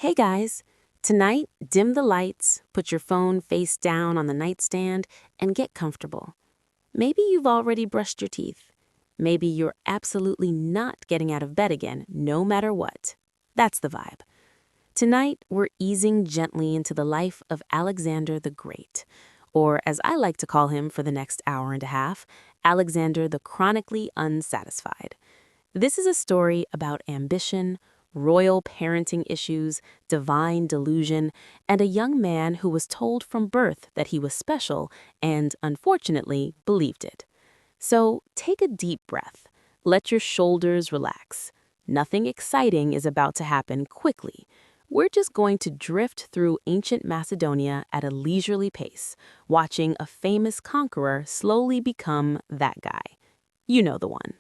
Hey guys! Tonight, dim the lights, put your phone face down on the nightstand, and get comfortable. Maybe you've already brushed your teeth. Maybe you're absolutely not getting out of bed again, no matter what. That's the vibe. Tonight, we're easing gently into the life of Alexander the Great, or as I like to call him for the next hour and a half, Alexander the Chronically Unsatisfied. This is a story about ambition, royal parenting issues, divine delusion, and a young man who was told from birth that he was special and, unfortunately, believed it. So take a deep breath. Let your shoulders relax. Nothing exciting is about to happen quickly. We're just going to drift through ancient Macedonia at a leisurely pace, watching a famous conqueror slowly become that guy. You know the one.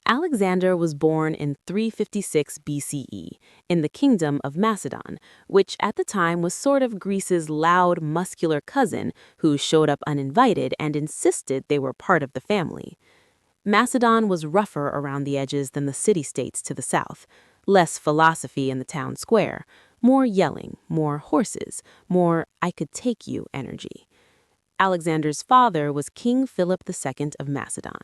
Alexander was born in 356 BCE in the Kingdom of Macedon, which at the time was sort of Greece's loud, muscular cousin who showed up uninvited and insisted they were part of the family. Macedon was rougher around the edges than the city-states to the south, less philosophy in the town square, more yelling, more horses, more I could take you energy. Alexander's father was King Philip II of Macedon.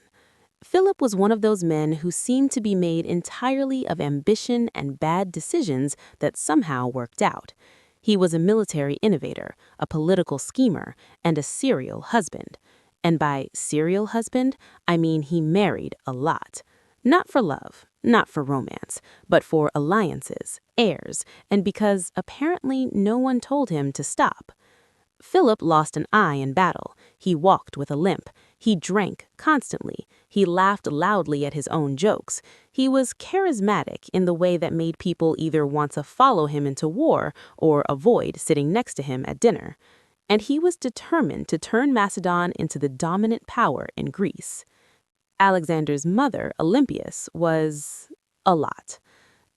Philip was one of those men who seemed to be made entirely of ambition and bad decisions that somehow worked out. He was a military innovator, a political schemer, and a serial husband. And by serial husband, I mean he married a lot. Not for love, not for romance, but for alliances, heirs, and because apparently no one told him to stop. Philip lost an eye in battle. He walked with a limp. He drank constantly. He laughed loudly at his own jokes. He was charismatic in the way that made people either want to follow him into war or avoid sitting next to him at dinner. And he was determined to turn Macedon into the dominant power in Greece. Alexander's mother, Olympias, was a lot.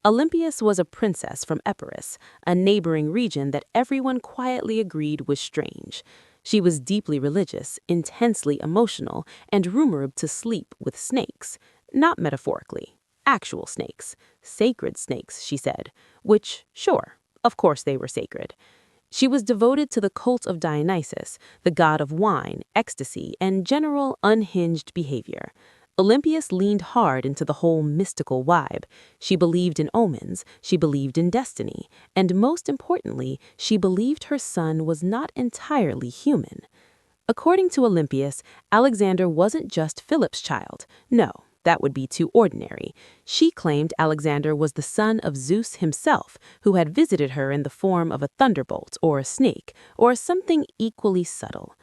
Olympias was a princess from Epirus, a neighboring region that everyone quietly agreed was strange. She was deeply religious, intensely emotional, and rumored to sleep with snakes. Not metaphorically, actual snakes. Sacred snakes, she said, which, sure, of course they were sacred. She was devoted to the cult of Dionysus, the god of wine, ecstasy, and general unhinged behavior. Olympias leaned hard into the whole mystical vibe. She believed in omens, she believed in destiny, and most importantly, she believed her son was not entirely human. According to Olympias, Alexander wasn't just Philip's child. No, that would be too ordinary. She claimed Alexander was the son of Zeus himself, who had visited her in the form of a thunderbolt or a snake, or something equally subtle.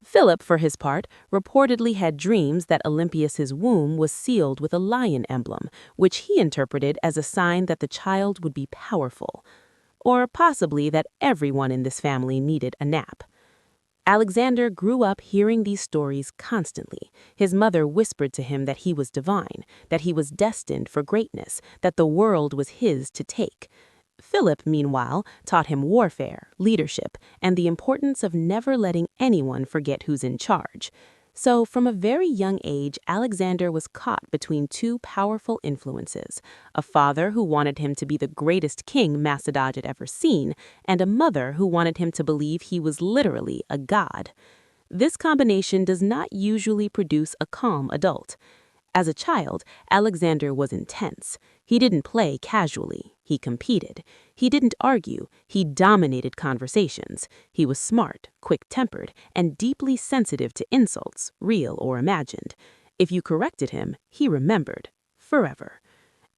Philip, for his part, reportedly had dreams that Olympias's womb was sealed with a lion emblem, which he interpreted as a sign that the child would be powerful, or possibly that everyone in this family needed a nap. Alexander grew up hearing these stories constantly. His mother whispered to him that he was divine, that he was destined for greatness, that the world was his to take. Philip, meanwhile, taught him warfare, leadership, and the importance of never letting anyone forget who's in charge. So, from a very young age, Alexander was caught between two powerful influences, a father who wanted him to be the greatest king Macedon had ever seen, and a mother who wanted him to believe he was literally a god. This combination does not usually produce a calm adult. As a child, Alexander was intense. He didn't play casually. He competed. He didn't argue. He dominated conversations. He was smart, quick-tempered, and deeply sensitive to insults, real or imagined. If you corrected him, he remembered. Forever.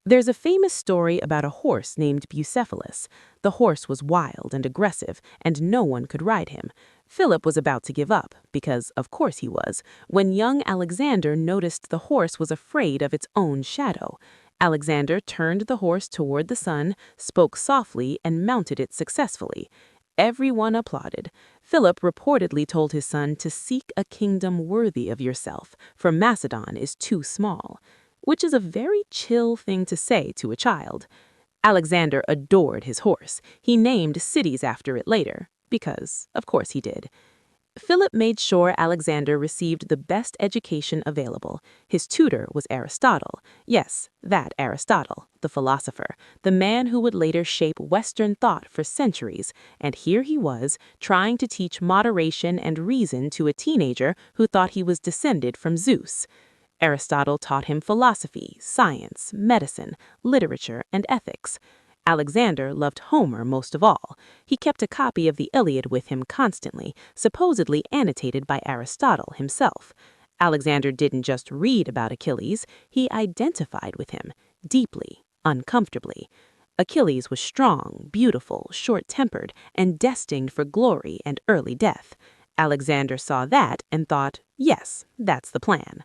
There's a famous story about a horse named Bucephalus. The horse was wild and aggressive, and no one could ride him. Philip was about to give up, because of course he was, when young Alexander noticed the horse was afraid of its own shadow. Alexander turned the horse toward the sun, spoke softly, and mounted it successfully. Everyone applauded. Philip reportedly told his son to seek a kingdom worthy of yourself, for Macedon is too small. Which is a very chill thing to say to a child. Alexander adored his horse. He named cities after it later, because, of course, he did. Philip made sure Alexander received the best education available. His tutor was Aristotle. Yes, that Aristotle, the philosopher, the man who would later shape Western thought for centuries. And here he was, trying to teach moderation and reason to a teenager who thought he was descended from Zeus. Aristotle taught him philosophy, science, medicine, literature, and ethics. Alexander loved Homer most of all. He kept a copy of the Iliad with him constantly, supposedly annotated by Aristotle himself. Alexander didn't just read about Achilles, he identified with him, deeply, uncomfortably. Achilles was strong, beautiful, short-tempered, and destined for glory and early death. Alexander saw that and thought, yes, that's the plan.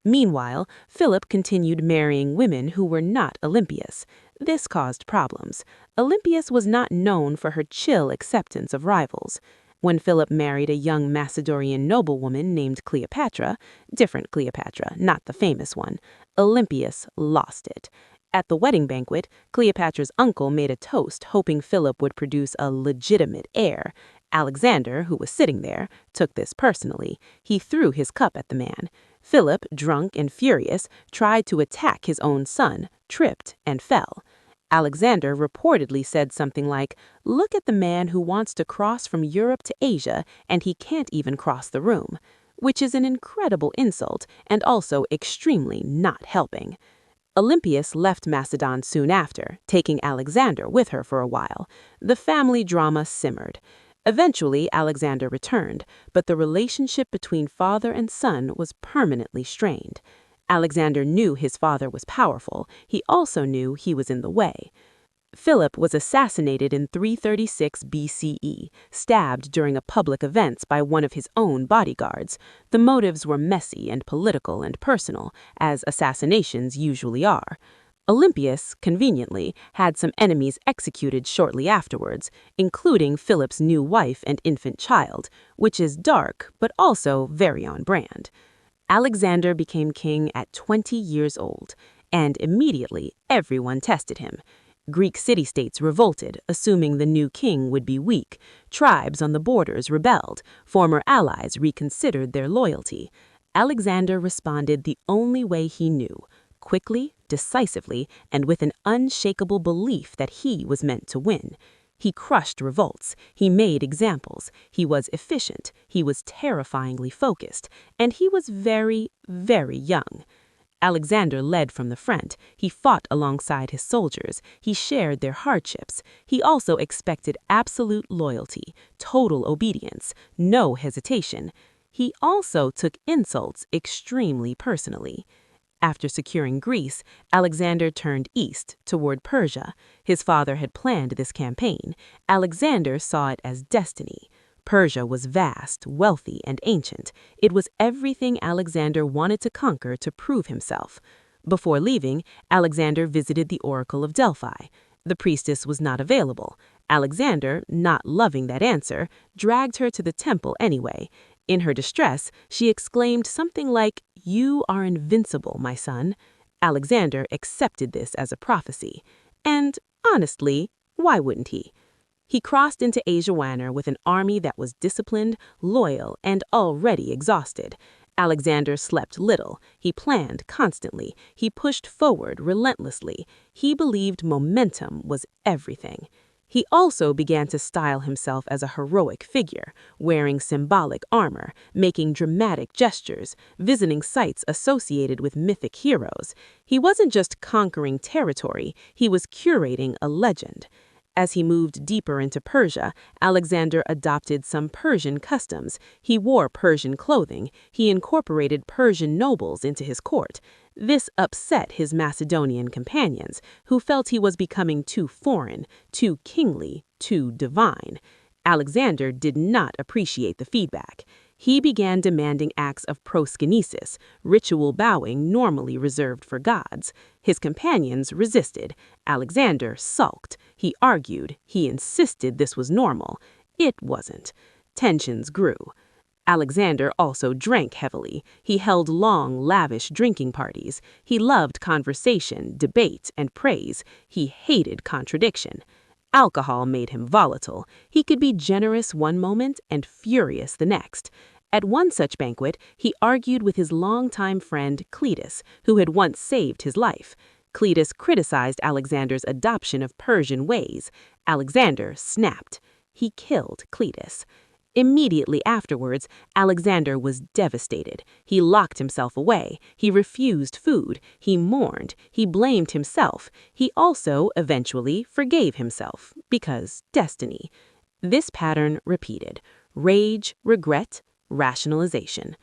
Meanwhile, Philip continued marrying women who were not Olympias. This caused problems. Olympias was not known for her chill acceptance of rivals. When Philip married a young Macedonian noblewoman named Cleopatra, different Cleopatra, not the famous one, Olympias lost it. At the wedding banquet, Cleopatra's uncle made a toast hoping Philip would produce a legitimate heir. Alexander, who was sitting there, took this personally. He threw his cup at the man. Philip, drunk and furious, tried to attack his own son, tripped, and fell. Alexander reportedly said something like, "Look at the man who wants to cross from Europe to Asia, and he can't even cross the room," which is an incredible insult and also extremely not helping. Olympias left Macedon soon after, taking Alexander with her for a while. The family drama simmered. Eventually, Alexander returned, but the relationship between father and son was permanently strained. Alexander knew his father was powerful. He also knew he was in the way. Philip was assassinated in 336 BCE, stabbed during a public event by one of his own bodyguards. The motives were messy and political and personal, as assassinations usually are. Olympias, conveniently, had some enemies executed shortly afterwards, including Philip's new wife and infant child, which is dark but also very on brand. Alexander became king at 20 years old, and immediately everyone tested him. Greek city-states revolted, assuming the new king would be weak. Tribes on the borders rebelled. Former allies reconsidered their loyalty. Alexander responded the only way he knew, quickly, decisively, and with an unshakable belief that he was meant to win. He crushed revolts, he made examples, he was efficient, he was terrifyingly focused, and he was very, very young. Alexander led from the front, he fought alongside his soldiers, he shared their hardships. He also expected absolute loyalty, total obedience, no hesitation. He also took insults extremely personally. After securing Greece, Alexander turned east, toward Persia. His father had planned this campaign. Alexander saw it as destiny. Persia was vast, wealthy, and ancient. It was everything Alexander wanted to conquer to prove himself. Before leaving, Alexander visited the Oracle of Delphi. The priestess was not available. Alexander, not loving that answer, dragged her to the temple anyway. In her distress, she exclaimed something like, "You are invincible, my son." Alexander accepted this as a prophecy. And, honestly, why wouldn't he? He crossed into Asia Minor with an army that was disciplined, loyal, and already exhausted. Alexander slept little. He planned constantly. He pushed forward relentlessly. He believed momentum was everything. He also began to style himself as a heroic figure, wearing symbolic armor, making dramatic gestures, visiting sites associated with mythic heroes. He wasn't just conquering territory, he was curating a legend. As he moved deeper into Persia, Alexander adopted some Persian customs. He wore Persian clothing. He incorporated Persian nobles into his court. This upset his Macedonian companions, who felt he was becoming too foreign, too kingly, too divine. Alexander did not appreciate the feedback. He began demanding acts of proskynesis, ritual bowing normally reserved for gods. His companions resisted. Alexander sulked. He argued. He insisted this was normal. It wasn't. Tensions grew. Alexander also drank heavily. He held long, lavish drinking parties. He loved conversation, debate, and praise. He hated contradiction. Alcohol made him volatile. He could be generous one moment and furious the next. At one such banquet, he argued with his longtime friend Cletus, who had once saved his life. Cletus criticized Alexander's adoption of Persian ways. Alexander snapped. He killed Cletus. Immediately afterwards, Alexander was devastated. He locked himself away. He refused food. He mourned. He blamed himself. He also, eventually, forgave himself, because destiny. This pattern repeated: rage, regret, rationalization.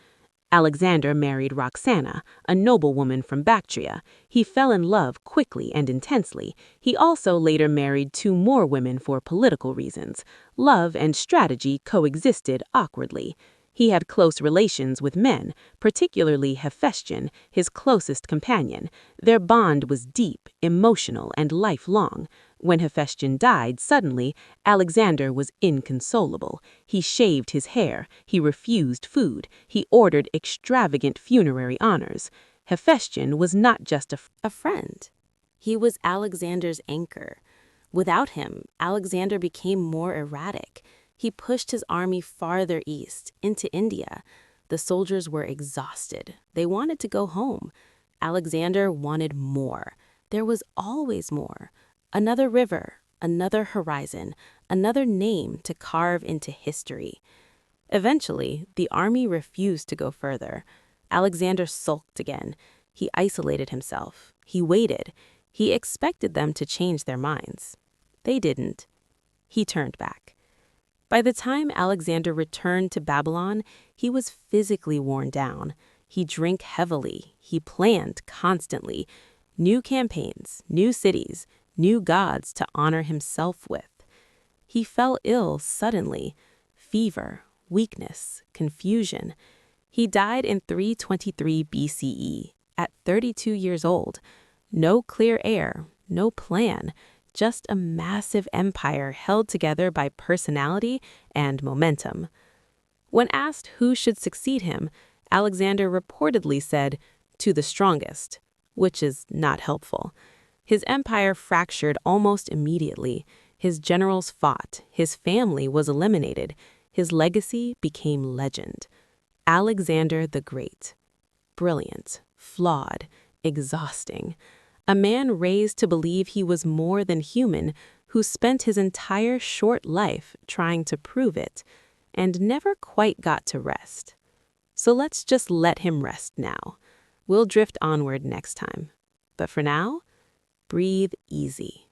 Alexander married Roxana, a noblewoman from Bactria. He fell in love quickly and intensely. He also later married 2 more women for political reasons. Love and strategy coexisted awkwardly. He had close relations with men, particularly Hephaestion, his closest companion. Their bond was deep, emotional, and lifelong. When Hephaestion died suddenly, Alexander was inconsolable. He shaved his hair, he refused food, he ordered extravagant funerary honors. Hephaestion was not just a friend. He was Alexander's anchor. Without him, Alexander became more erratic. He pushed his army farther east, into India. The soldiers were exhausted. They wanted to go home. Alexander wanted more. There was always more. Another river, another horizon, another name to carve into history. Eventually, the army refused to go further. Alexander sulked again. He isolated himself. He waited. He expected them to change their minds. They didn't. He turned back. By the time Alexander returned to Babylon, he was physically worn down. He drank heavily. He planned constantly. New campaigns, new cities, new gods to honor himself with. He fell ill suddenly. Fever, weakness, confusion. He died in 323 BCE, at 32 years old. No clear heir, no plan. Just a massive empire held together by personality and momentum. When asked who should succeed him, Alexander reportedly said, "To the strongest," which is not helpful. His empire fractured almost immediately. His generals fought. His family was eliminated. His legacy became legend. Alexander the Great. Brilliant, flawed, exhausting. A man raised to believe he was more than human, who spent his entire short life trying to prove it, and never quite got to rest. So let's just let him rest now. We'll drift onward next time. But for now, breathe easy.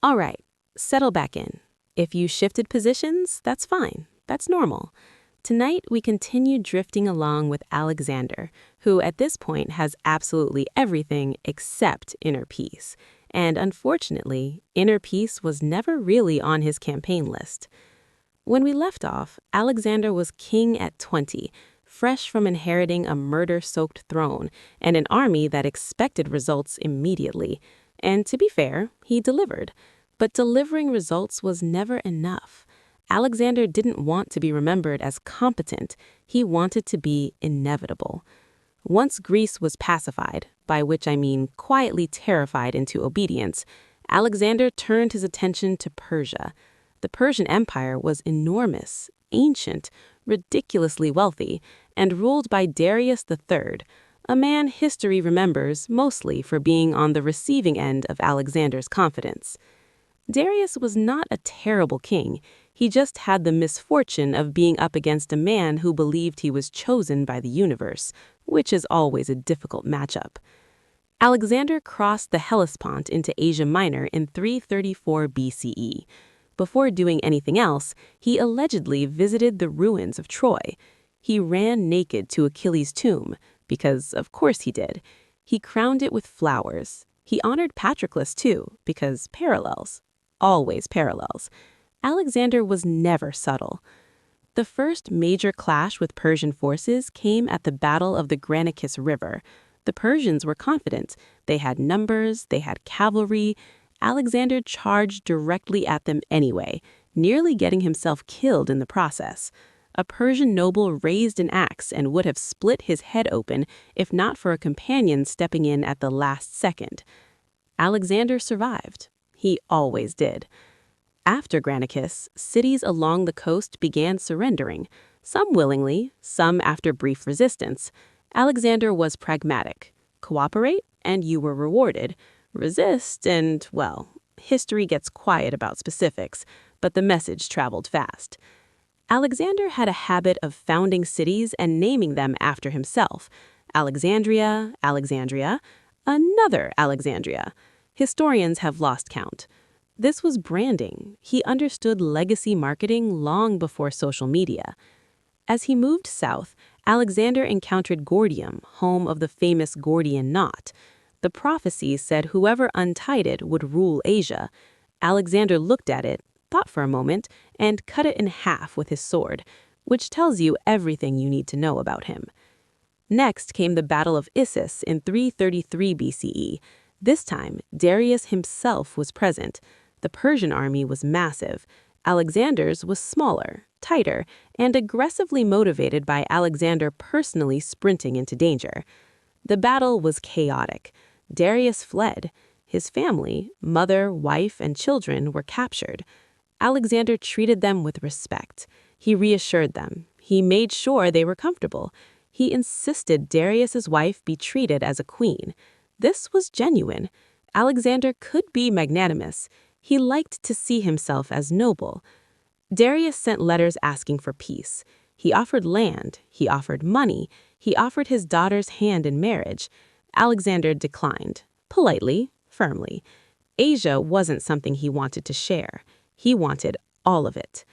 All right, settle back in. If you shifted positions, that's fine. That's normal. Tonight, we continue drifting along with Alexander, who at this point has absolutely everything except inner peace. And unfortunately, inner peace was never really on his campaign list. When we left off, Alexander was king at 20, fresh from inheriting a murder-soaked throne and an army that expected results immediately. And to be fair, he delivered. But delivering results was never enough. Alexander didn't want to be remembered as competent. He wanted to be inevitable. Once Greece was pacified, by which I mean quietly terrified into obedience, Alexander turned his attention to Persia. The Persian Empire was enormous, ancient, ridiculously wealthy, and ruled by Darius III, a man history remembers mostly for being on the receiving end of Alexander's confidence. Darius was not a terrible king. He just had the misfortune of being up against a man who believed he was chosen by the universe, which is always a difficult matchup. Alexander crossed the Hellespont into Asia Minor in 334 BCE. Before doing anything else, he allegedly visited the ruins of Troy. He ran naked to Achilles' tomb, because of course he did. He crowned it with flowers. He honored Patroclus too, because parallels. Always parallels. Alexander was never subtle. The first major clash with Persian forces came at the Battle of the Granicus River. The Persians were confident. They had numbers, they had cavalry. Alexander charged directly at them anyway, nearly getting himself killed in the process. A Persian noble raised an axe and would have split his head open if not for a companion stepping in at the last second. Alexander survived. He always did. After Granicus, cities along the coast began surrendering, some willingly, some after brief resistance. Alexander was pragmatic. Cooperate, and you were rewarded. Resist, and, well, history gets quiet about specifics, but the message traveled fast. Alexander had a habit of founding cities and naming them after himself. Alexandria, another Alexandria. Historians have lost count. This was branding. He understood legacy marketing long before social media. As he moved south, Alexander encountered Gordium, home of the famous Gordian knot. The prophecy said whoever untied it would rule Asia. Alexander looked at it, thought for a moment, and cut it in half with his sword, which tells you everything you need to know about him. Next came the Battle of Issus in 333 BCE. This time, Darius himself was present. The Persian army was massive. Alexander's was smaller, tighter, and aggressively motivated by Alexander personally sprinting into danger. The battle was chaotic. Darius fled. His family, mother, wife, and children were captured. Alexander treated them with respect. He reassured them. He made sure they were comfortable. He insisted Darius's wife be treated as a queen. This was genuine. Alexander could be magnanimous. He liked to see himself as noble. Darius sent letters asking for peace. He offered land. He offered money. He offered his daughter's hand in marriage. Alexander declined, politely, firmly. Asia wasn't something he wanted to share. He wanted all of it.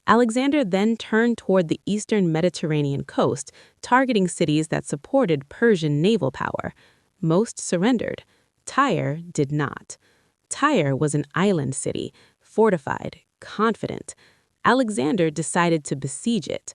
Alexander then turned toward the eastern Mediterranean coast, targeting cities that supported Persian naval power. Most surrendered. Tyre did not. Tyre was an island city, fortified, confident. Alexander decided to besiege it.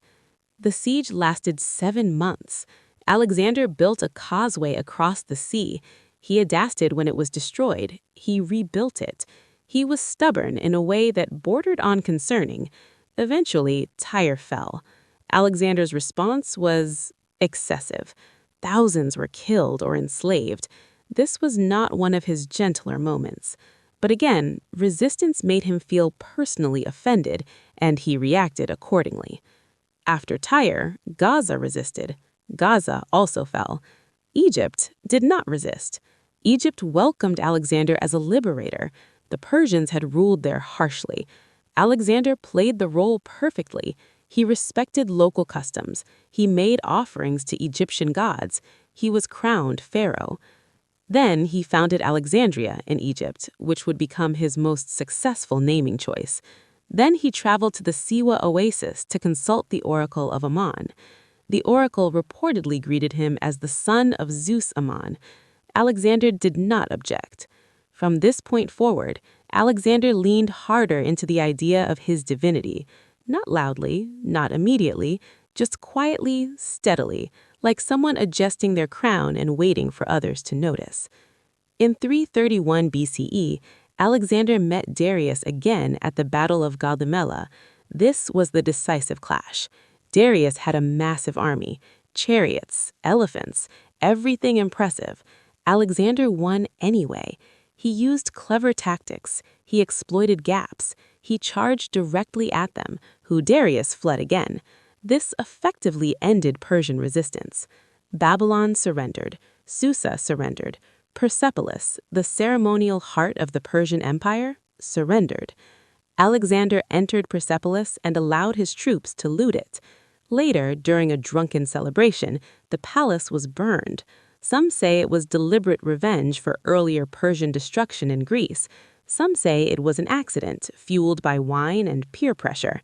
The siege lasted 7 months. Alexander built a causeway across the sea. He adapted when it was destroyed. He rebuilt it. He was stubborn in a way that bordered on concerning. Eventually, Tyre fell. Alexander's response was excessive. Thousands were killed or enslaved. This was not one of his gentler moments. But again, resistance made him feel personally offended, and he reacted accordingly. After Tyre, Gaza resisted. Gaza also fell. Egypt did not resist. Egypt welcomed Alexander as a liberator. The Persians had ruled there harshly. Alexander played the role perfectly. He respected local customs. He made offerings to Egyptian gods. He was crowned pharaoh. Then he founded Alexandria in Egypt, which would become his most successful naming choice. Then he traveled to the Siwa oasis to consult the oracle of Ammon. The oracle reportedly greeted him as the son of Zeus Ammon. Alexander did not object. From this point forward, Alexander leaned harder into the idea of his divinity. Not loudly, not immediately, just quietly, steadily, like someone adjusting their crown and waiting for others to notice. In 331 BCE, Alexander met Darius again at the Battle of Gaugamela. This was the decisive clash. Darius had a massive army, chariots, elephants, everything impressive. Alexander won anyway. He used clever tactics. He exploited gaps. He charged directly at them, who Darius fled again. This effectively ended Persian resistance. Babylon surrendered. Susa surrendered. Persepolis, the ceremonial heart of the Persian Empire, surrendered. Alexander entered Persepolis and allowed his troops to loot it. Later, during a drunken celebration, the palace was burned. Some say it was deliberate revenge for earlier Persian destruction in Greece. Some say it was an accident, fueled by wine and peer pressure.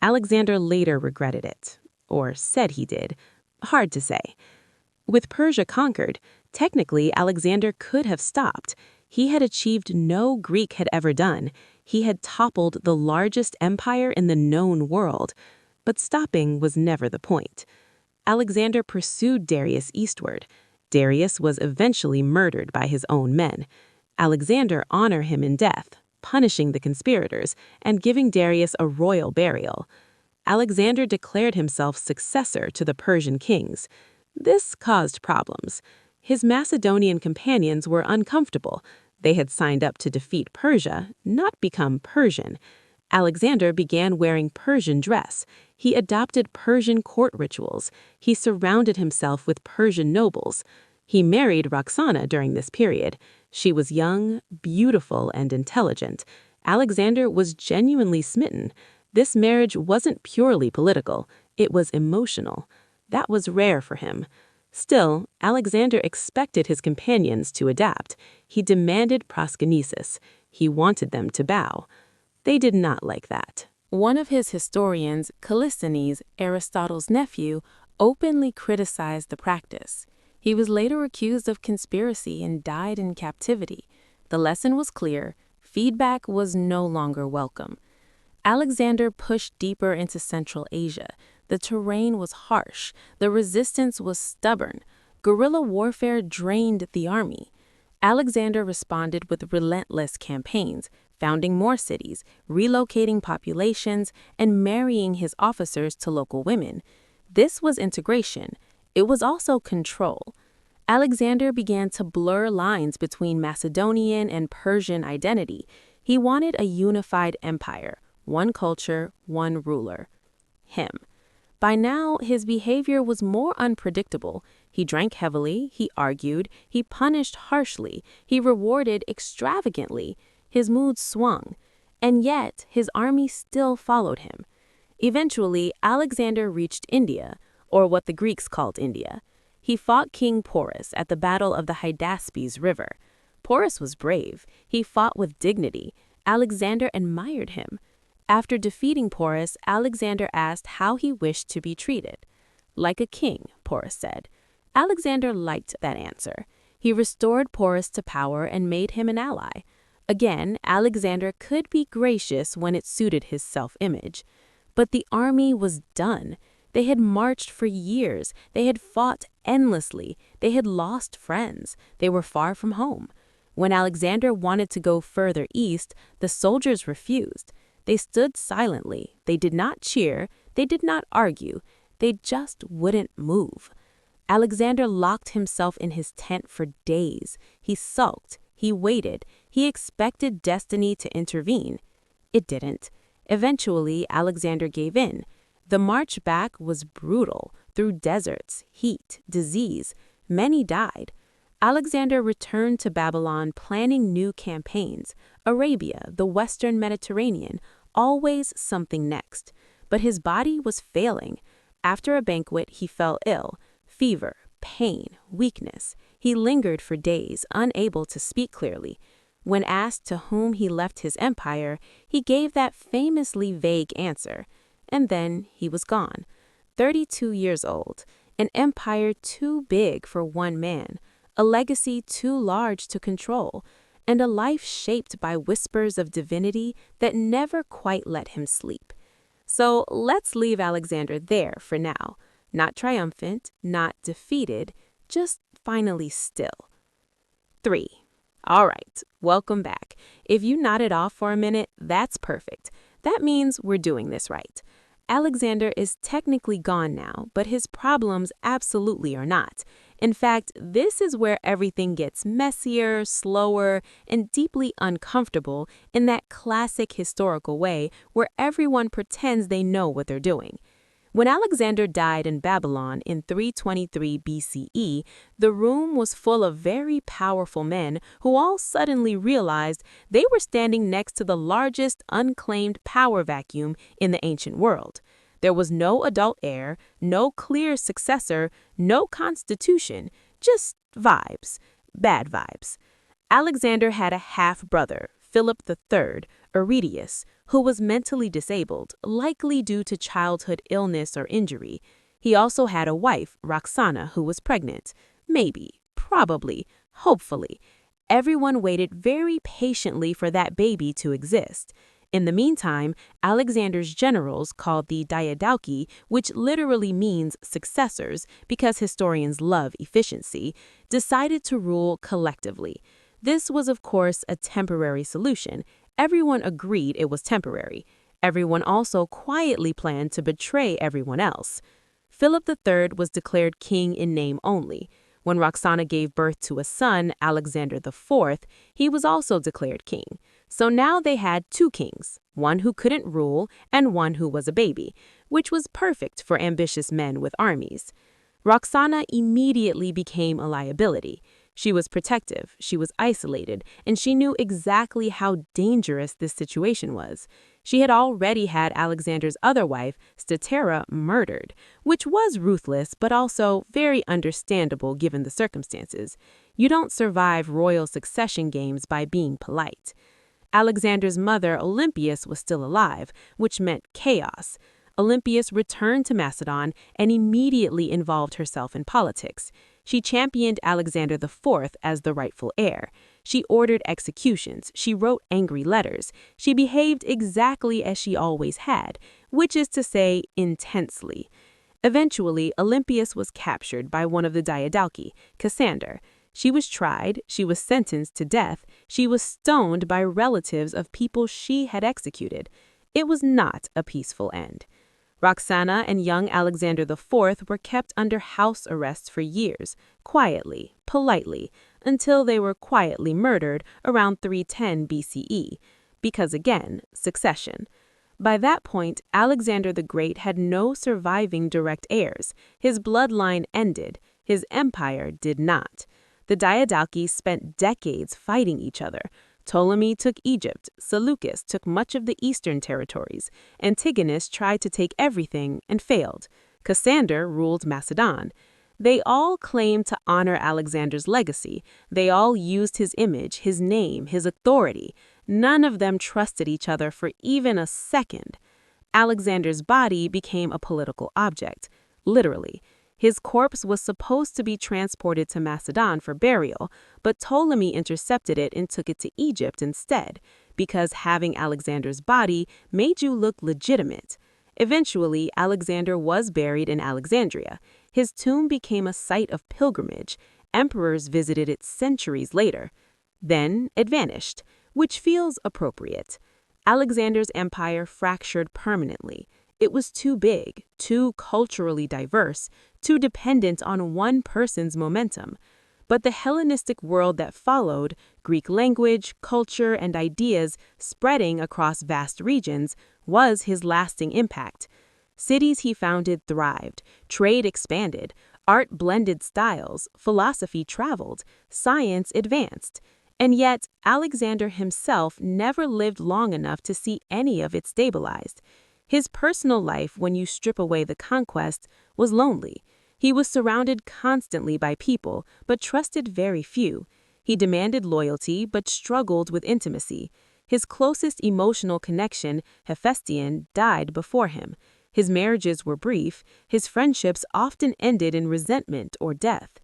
Alexander later regretted it, or said he did. Hard to say. With Persia conquered, technically Alexander could have stopped. He had achieved no Greek had ever done. He had toppled the largest empire in the known world. But stopping was never the point. Alexander pursued Darius eastward. Darius was eventually murdered by his own men. Alexander honored him in death, punishing the conspirators and giving Darius a royal burial. Alexander declared himself successor to the Persian kings. This caused problems. His Macedonian companions were uncomfortable. They had signed up to defeat Persia, not become Persian. Alexander began wearing Persian dress. He adopted Persian court rituals. He surrounded himself with Persian nobles. He married Roxana during this period. She was young, beautiful, and intelligent. Alexander was genuinely smitten. This marriage wasn't purely political. It was emotional. That was rare for him. Still, Alexander expected his companions to adapt. He demanded proskynesis. He wanted them to bow. They did not like that. One of his historians, Callisthenes, Aristotle's nephew, openly criticized the practice. He was later accused of conspiracy and died in captivity. The lesson was clear. Feedback was no longer welcome. Alexander pushed deeper into Central Asia. The terrain was harsh. The resistance was stubborn. Guerrilla warfare drained the army. Alexander responded with relentless campaigns, founding more cities, relocating populations, and marrying his officers to local women. This was integration. It was also control. Alexander began to blur lines between Macedonian and Persian identity. He wanted a unified empire, one culture, one ruler. Him. By now, his behavior was more unpredictable. He drank heavily, he argued, he punished harshly, he rewarded extravagantly. His mood swung, and yet his army still followed him. Eventually, Alexander reached India, or what the Greeks called India. He fought King Porus at the Battle of the Hydaspes River. Porus was brave. He fought with dignity. Alexander admired him. After defeating Porus, Alexander asked how he wished to be treated. Like a king, Porus said. Alexander liked that answer. He restored Porus to power and made him an ally. Again, Alexander could be gracious when it suited his self-image. But the army was done. They had marched for years. They had fought endlessly. They had lost friends. They were far from home. When Alexander wanted to go further east, the soldiers refused. They stood silently. They did not cheer. They did not argue. They just wouldn't move. Alexander locked himself in his tent for days. He sulked. He waited. He expected destiny to intervene. It didn't. Eventually, Alexander gave in. The march back was brutal, through deserts, heat, disease. Many died. Alexander returned to Babylon planning new campaigns. Arabia, the Western Mediterranean, always something next. But his body was failing. After a banquet, he fell ill. Fever, pain, weakness. He lingered for days, unable to speak clearly. When asked to whom he left his empire, he gave that famously vague answer. And then he was gone. 32 years old. An empire too big for one man. A legacy too large to control. And a life shaped by whispers of divinity that never quite let him sleep. So let's leave Alexander there for now. Not triumphant, not defeated, just finally still. 3. All right, welcome back. If you nodded off for a minute, that's perfect. That means we're doing this right. Alexander is technically gone now, but his problems absolutely are not. In fact, this is where everything gets messier, slower, and deeply uncomfortable in that classic historical way where everyone pretends they know what they're doing. When Alexander died in Babylon in 323 BCE, the room was full of very powerful men who all suddenly realized they were standing next to the largest unclaimed power vacuum in the ancient world. There was no adult heir, no clear successor, no constitution, just vibes, bad vibes. Alexander had a half-brother, Philip III, Aridius, who was mentally disabled, likely due to childhood illness or injury. He also had a wife, Roxana, who was pregnant. Maybe, probably, hopefully. Everyone waited very patiently for that baby to exist. In the meantime, Alexander's generals, called the diadauci, which literally means successors because historians love efficiency, decided to rule collectively. This was, of course, a temporary solution. Everyone agreed it was temporary. Everyone also quietly planned to betray everyone else. Philip III was declared king in name only. When Roxana gave birth to a son, Alexander IV, he was also declared king. So now they had two kings, one who couldn't rule and one who was a baby, which was perfect for ambitious men with armies. Roxana immediately became a liability. She was protective, she was isolated, and she knew exactly how dangerous this situation was. She had already had Alexander's other wife, Statera, murdered, which was ruthless but also very understandable given the circumstances. You don't survive royal succession games by being polite. Alexander's mother, Olympias, was still alive, which meant chaos. Olympias returned to Macedon and immediately involved herself in politics. She championed Alexander IV as the rightful heir. She ordered executions. She wrote angry letters. She behaved exactly as she always had, which is to say, intensely. Eventually, Olympias was captured by one of the Diadalci, Cassander. She was tried, she was sentenced to death, she was stoned by relatives of people she had executed. It was not a peaceful end. Roxana and young Alexander IV were kept under house arrest for years, quietly, politely, until they were quietly murdered around 310 BCE, because again, succession. By that point, Alexander the Great had no surviving direct heirs. His bloodline ended, his empire did not. The Diadalci spent decades fighting each other. Ptolemy took Egypt, Seleucus took much of the eastern territories, Antigonus tried to take everything and failed. Cassander ruled Macedon. They all claimed to honor Alexander's legacy. They all used his image, his name, his authority. None of them trusted each other for even a second. Alexander's body became a political object, literally. His corpse was supposed to be transported to Macedon for burial, but Ptolemy intercepted it and took it to Egypt instead, because having Alexander's body made you look legitimate. Eventually, Alexander was buried in Alexandria. His tomb became a site of pilgrimage. Emperors visited it centuries later. Then it vanished, which feels appropriate. Alexander's empire fractured permanently. It was too big, too culturally diverse, too dependent on one person's momentum. But the Hellenistic world that followed, Greek language, culture, and ideas spreading across vast regions, was his lasting impact. Cities he founded thrived, trade expanded, art blended styles, philosophy traveled, science advanced. And yet, Alexander himself never lived long enough to see any of it stabilized. His personal life, when you strip away the conquest, was lonely. He was surrounded constantly by people, but trusted very few. He demanded loyalty, but struggled with intimacy. His closest emotional connection, Hephaestion, died before him. His marriages were brief. His friendships often ended in resentment or death.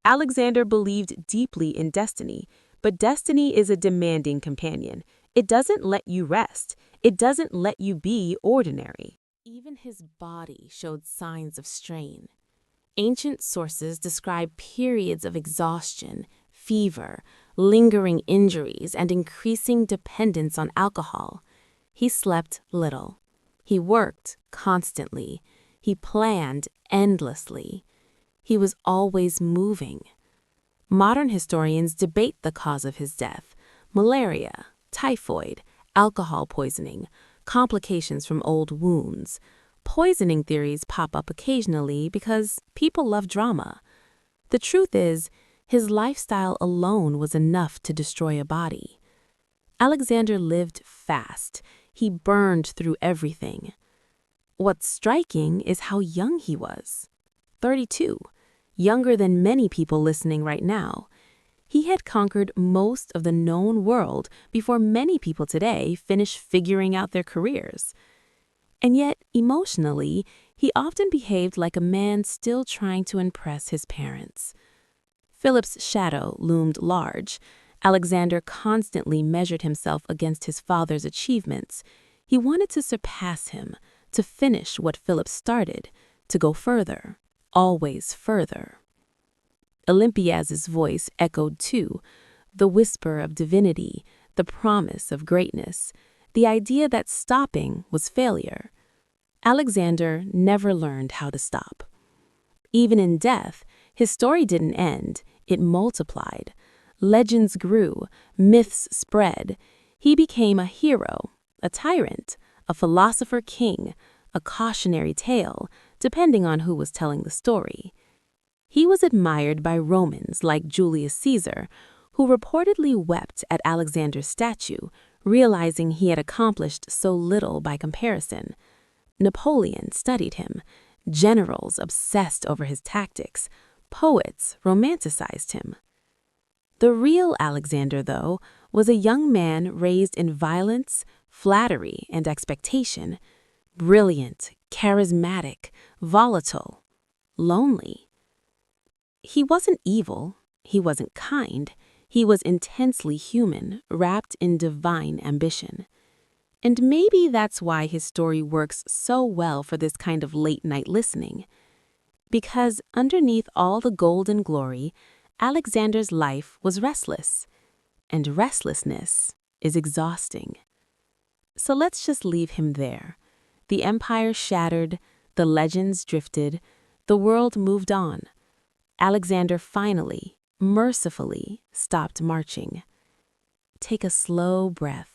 Alexander believed deeply in destiny, but destiny is a demanding companion. It doesn't let you rest. It doesn't let you be ordinary. Even his body showed signs of strain. Ancient sources describe periods of exhaustion, fever, lingering injuries, and increasing dependence on alcohol. He slept little. He worked constantly. He planned endlessly. He was always moving. Modern historians debate the cause of his death: malaria, typhoid, alcohol poisoning, complications from old wounds. Poisoning theories pop up occasionally because people love drama. The truth is, his lifestyle alone was enough to destroy a body. Alexander lived fast. He burned through everything. What's striking is how young he was. 32, younger than many people listening right now. He had conquered most of the known world before many people today finish figuring out their careers. And yet, emotionally, he often behaved like a man still trying to impress his parents. Philip's shadow loomed large. Alexander constantly measured himself against his father's achievements. He wanted to surpass him, to finish what Philip started, to go further, always further. Olympias's voice echoed too, the whisper of divinity, the promise of greatness, the idea that stopping was failure. Alexander never learned how to stop. Even in death, his story didn't end, it multiplied. Legends grew, myths spread. He became a hero, a tyrant, a philosopher king, a cautionary tale, depending on who was telling the story. He was admired by Romans like Julius Caesar, who reportedly wept at Alexander's statue, realizing he had accomplished so little by comparison. Napoleon studied him. Generals obsessed over his tactics. Poets romanticized him. The real Alexander, though, was a young man raised in violence, flattery, and expectation. Brilliant, charismatic, volatile, lonely. He wasn't evil. He wasn't kind. He was intensely human, wrapped in divine ambition. And maybe that's why his story works so well for this kind of late-night listening. Because underneath all the golden glory, Alexander's life was restless. And restlessness is exhausting. So let's just leave him there. The empire shattered, the legends drifted, the world moved on. Alexander finally, mercifully, stopped marching. Take a slow breath.